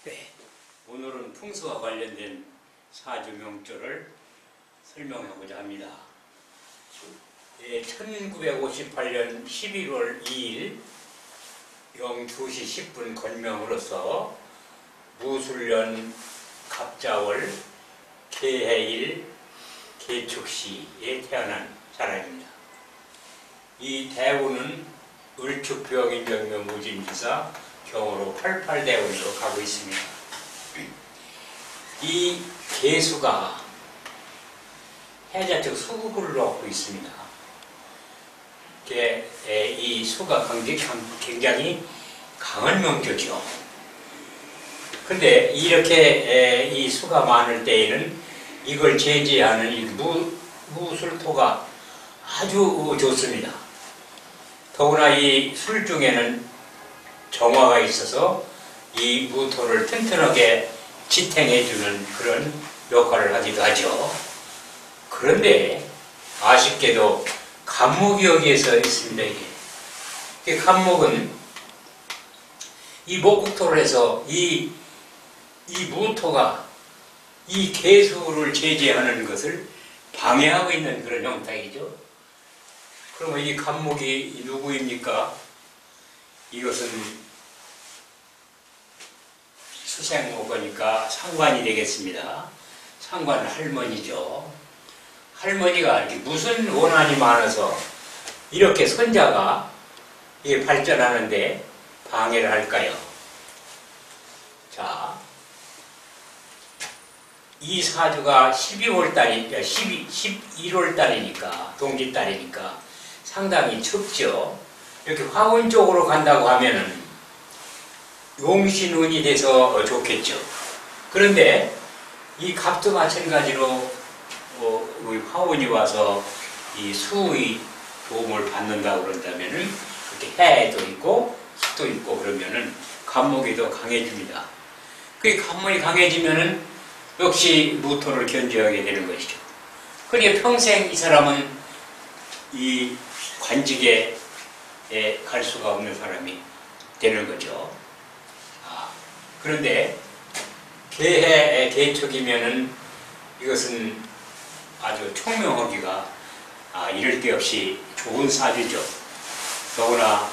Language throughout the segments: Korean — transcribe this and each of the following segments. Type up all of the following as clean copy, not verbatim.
네, 오늘은 풍수와 관련된 사주 명조를 설명하고자 합니다. 1958년 11월 2일 02시 10분 건명으로서 무술년 갑자월 개해일 개축시에 태어난 사람입니다. 이 대운은 을축병인명묘무진지사 경으로 88대운으로 가고 있습니다. 이 개수가 해자적 수국을 놓고 있습니다. 이 수가 굉장히 강한 명조죠. 그런데 이렇게 이 수가 많을 때에는 이걸 제지하는 이 무술토가 아주 좋습니다. 더구나 이 술 중에는 정화가 있어서 이 무토를 튼튼하게 지탱해주는 그런 역할을 하기도 하죠. 그런데 아쉽게도 간목이 여기에서 있습니다. 이게 간목은 이 목국토를 해서 이 무토가 이 개수를 제재하는 것을 방해하고 있는 그런 형태이죠. 그러면 이 간목이 누구입니까? 이것은 수생목이니까 상관이 되겠습니다. 상관은 할머니죠. 할머니가 이렇게 무슨 원한이 많아서 이렇게 손자가 이게 발전하는데 방해를 할까요? 자, 이 사주가 11월 달이니까, 동짓달이니까 상당히 춥죠. 이렇게 화운 쪽으로 간다고 하면은 용신운이 돼서 좋겠죠. 그런데 이 갑도 마찬가지로 화운이 와서 이 수의 도움을 받는다고 그런다면은 그렇게 해도 있고 습도 있고 그러면은 간목이 더 강해집니다. 그 간목이 강해지면은 역시 무토를 견제하게 되는 것이죠. 그러니까 평생 이 사람은 이 관직에 갈 수가 없는 사람이 되는 거죠. 그런데 개해 개축이면은 이것은 아주 총명하기가 이럴 데 없이 좋은 사주죠. 더구나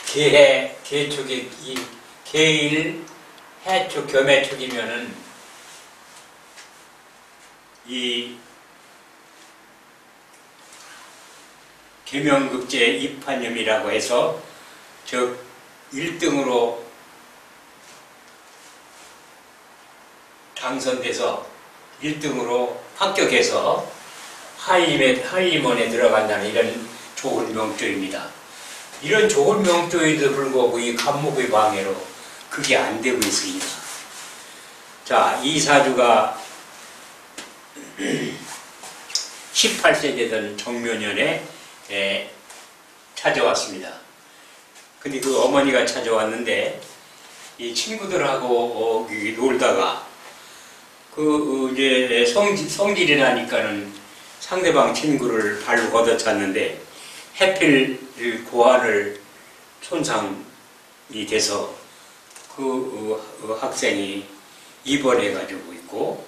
개해 개축이 이 개일 해축 겸해축이면은 이 계명극제 입한염이라고 해서 즉 1등으로 당선돼서 1등으로 합격해서 한림원에 들어간다는 이런 좋은 명조입니다. 이런 좋은 명조에도 불구하고 이 간목의 방해로 그게 안 되고 있습니다. 자, 이 사주가 18세 되던 정묘년에 찾아왔습니다. 근데 그 어머니가 찾아왔는데 이 친구들하고 놀다가 이제 성질이 나니까는 상대방 친구를 발로 걷어찼는데 해필 고환을 손상이 돼서 그 학생이 입원해 가지고 있고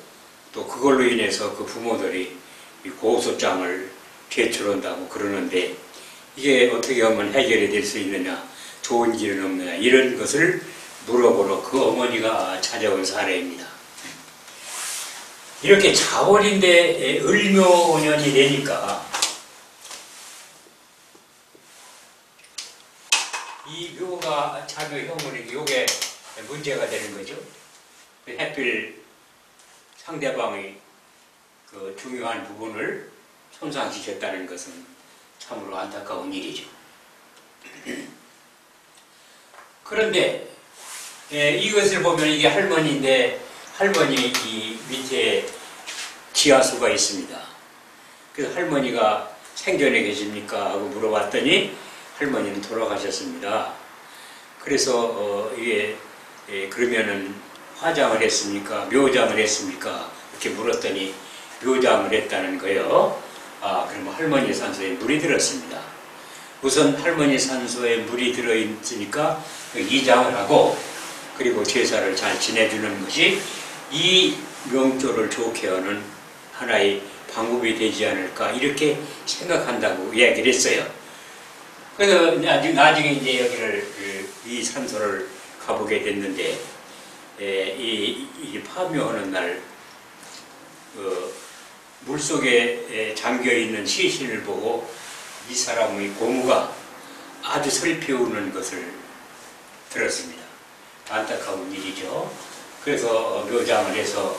또 그걸로 인해서 그 부모들이 고소장을 제출한다고 그러는데 이게 어떻게 하면 해결이 될 수 있느냐, 좋은 길은 없느냐, 이런 것을 물어보러 그 어머니가 찾아온 사례입니다. 이렇게 자월인데 을묘년이 되니까 이 묘가 자묘 형문이 요게 문제가 되는 거죠. 해필 상대방의 그 중요한 부분을 손상시켰다는 것은 참으로 안타까운 일이죠. 그런데 이것을 보면 이게 할머니인데 할머니 이 밑에 지하수가 있습니다. 그래서 할머니가 생전에 계십니까? 하고 물어봤더니 할머니는 돌아가셨습니다. 그래서 이게 그러면은 화장을 했습니까? 묘장을 했습니까? 이렇게 물었더니 묘장을 했다는 거예요. 그러면 할머니 산소에 물이 들었습니다. 우선 할머니 산소에 물이 들어있으니까 이장을 하고 그리고 제사를 잘 지내주는 것이 이 명조를 좋게 하는 하나의 방법이 되지 않을까 이렇게 생각한다고 이야기를 했어요. 그래서 나중에 이제 여기를 이 산소를 가보게 됐는데 이 파묘하는 날 물속에 잠겨있는 시신을 보고 이 사람의 고무가 아주 슬피우는 것을 들었습니다. 안타까운 일이죠. 그래서 묘장을 해서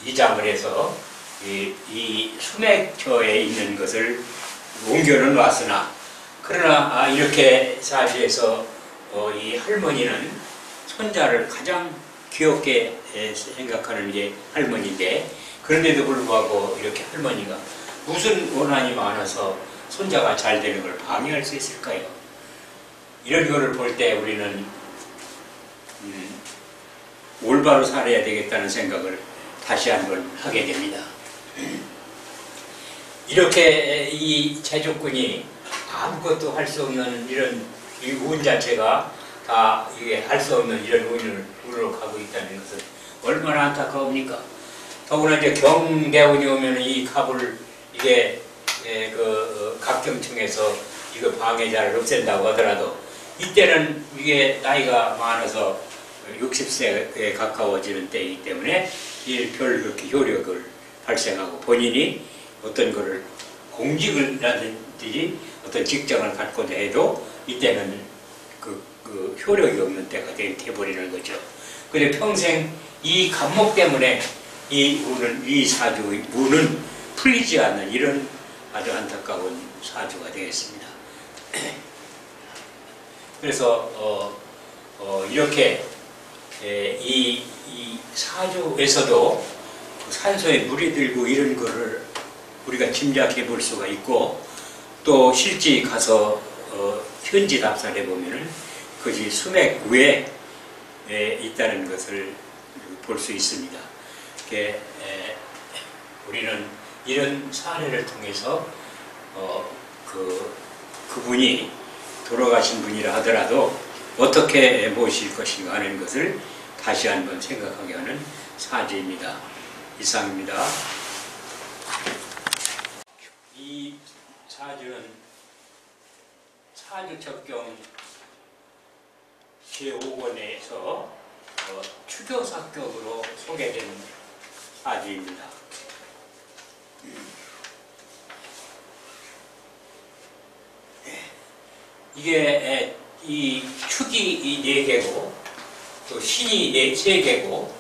이장을 해서 이 수맥처에 있는 것을 옮겨는 왔으나 그러나 이렇게 사주에서 이 할머니는 손자를 가장 귀엽게 생각하는 게 할머니인데 그런데도 불구하고 이렇게 할머니가 무슨 원한이 많아서 손자가 잘 되는 걸 방해할 수 있을까요? 이런 거를 볼 때 우리는 올바로 살아야 되겠다는 생각을 다시 한번 하게 됩니다. 이렇게 이 제주꾼이 아무것도 할 수 없는 이런 이 운 자체가 다 이게 할 수 없는 이런 운으로 가고 있다는 것은 얼마나 안타까웁니까? 더구나 이제 경대운이 오면 이 갑을 이게 각경층에서 이거 방해자를 없앤다고 하더라도 이때는 이게 나이가 많아서 60세에 가까워지는 때이기 때문에 별 그렇게 효력을 발생하고 본인이 어떤 거를 공직을라든지 어떤 직장을 갖고자 해도 이때는 그 효력이 없는 때가 되어버리는 거죠. 그런데 평생 이 간목 때문에 이 사주의 운은 풀리지 않는 이런 아주 안타까운 사주가 되겠습니다. 그래서 이렇게 이 사주에서도 산소에 물이 들고 이런 거를 우리가 짐작해 볼 수가 있고 또 실제 가서 현지 답사를 해보면은 그것이 수맥 위에 있다는 것을 볼 수 있습니다. 우리는 이런 사례를 통해서 그분이 돌아가신 분이라 하더라도 어떻게 모실 것인가 하는 것을 다시 한번 생각하게 하는 사주입니다. 이상입니다. 이 사주는 사주첩경 제5권에서 추교사격으로 소개된 사주입니다. 이게 이 축이 4개고 또 신이 3개고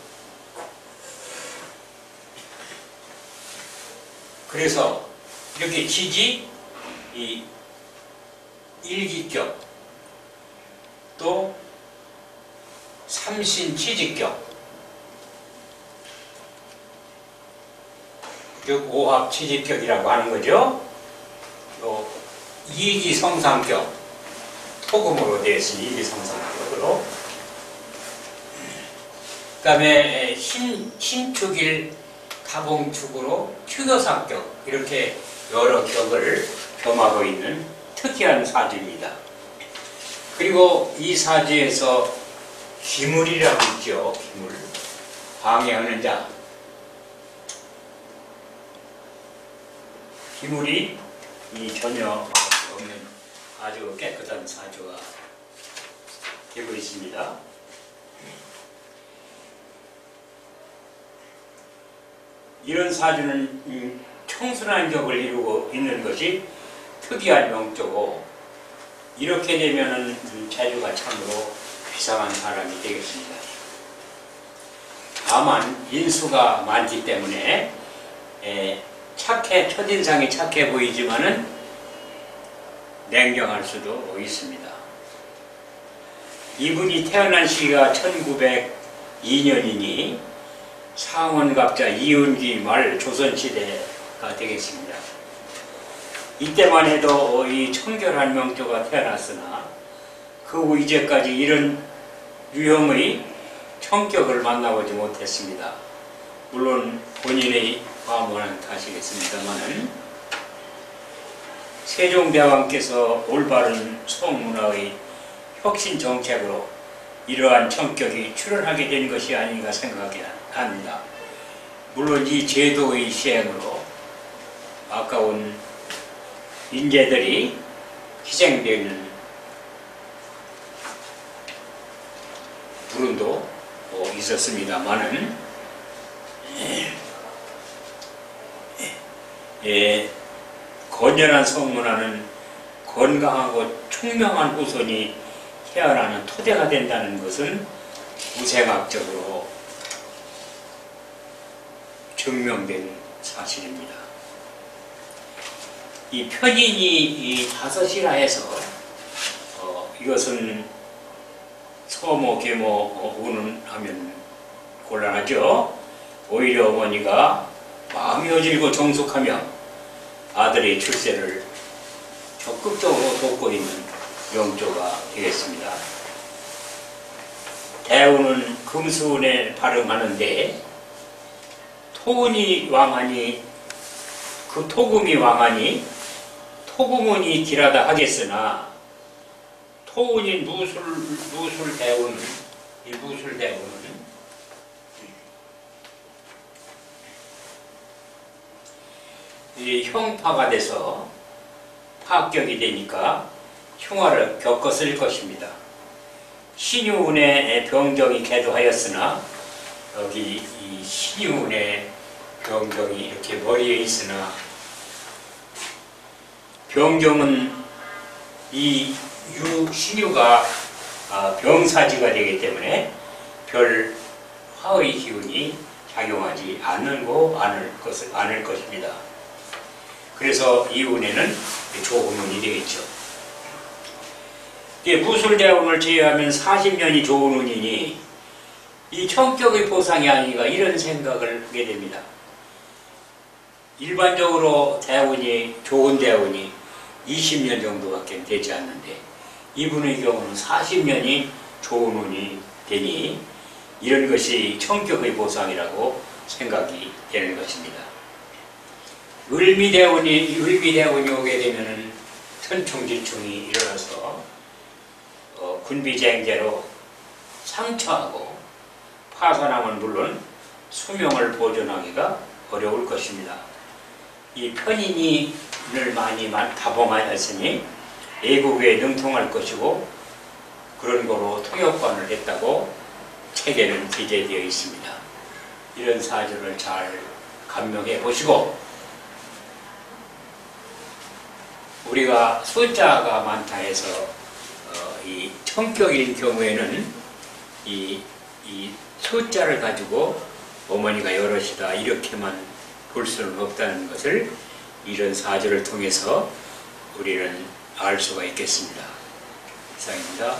그래서 이렇게 지지 이 일기격 또 삼신치지격 즉 오합치지격이라고 하는 거죠. 또 이기성상격 토금으로 되어 있으니 이기성상격으로 그 다음에 신축일 타봉축으로 추교상격 이렇게 여러 격을 겸하고 있는 특이한 사주입니다. 그리고 이 사주에서 기물이라고 있죠. 기물 방해하는 자 기물이 전혀 없는 아주 깨끗한 사주가 되고 있습니다. 이런 사주는 청순한 격을 이루고 있는 것이 특이한 명조고 이렇게 되면은 자주가 참으로 이상한 사람이 되겠습니다. 다만 인수가 많기 때문에 첫인상이 착해 보이지만은 냉정할 수도 있습니다. 이분이 태어난 시기가 1902년이니 상원갑자 이운기 말 조선시대가 되겠습니다. 이때만 해도 이 청결한 명조가 태어났으나 그 후 이제까지 이런 유형의 성격을 만나보지 못했습니다. 물론 본인의 과문은 탓이겠습니다만은 세종대왕께서 올바른 송문화의 혁신 정책으로 이러한 성격이 출현하게 된 것이 아닌가 생각합니다. 물론 이 제도의 시행으로 아까운 인재들이 희생되는 부분도 있었습니다만은 건전한 성문화는 건강하고 총명한 후손이 태어나는 토대가 된다는 것은 우생학적으로 증명된 사실입니다. 이 편인이 이 다섯이라 해서 이것은 서모, 계모, 우는 하면 곤란하죠. 오히려 어머니가 마음이 어질고 정숙하며 아들의 출세를 적극적으로 돕고 있는 명조가 되겠습니다. 대우는 금수운에 발음하는데 토운이 왕하니 그 토금이 왕하니 토금운이 길하다 하겠으나 토운인 무술대운은 이 무술대운은 이 형파가 돼서 파격이 되니까 흉화를 겪었을 것입니다. 신유운의 병경이 계도하였으나 여기 이 신유운의 병경이 이렇게 머리에 있으나 병경은 이 신유가 병사지가 되기 때문에 별 화의 기운이 작용하지 않을 것입니다. 그래서 이 운에는 좋은 운이 되겠죠. 무술대운을 제외하면 40년이 좋은 운이니 이 성격의 보상이 아닌가 이런 생각을 하게 됩니다. 일반적으로 대운이 좋은 대운이 20년 정도밖에 되지 않는데 이분의 경우는 40년이 좋은 운이 되니 이런 것이 성격의 보상이라고 생각이 되는 것입니다. 을미대운이 오게 되면은 천충지충이 일어나서 군비쟁제로 상처하고 파산함은 물론 수명을 보존하기가 어려울 것입니다. 이 편인을 많이 다봉하였으니 애국에 능통할 것이고 그런 거로 통역관을 했다고 책에는 기재되어 있습니다. 이런 사주를 잘 감명해 보시고 우리가 숫자가 많다 해서 이 성격인 경우에는 이 숫자를 가지고 어머니가 여럿이다 이렇게만 볼 수는 없다는 것을 이런 사주를 통해서 우리는 알 수가 있겠습니다. 이상입니다.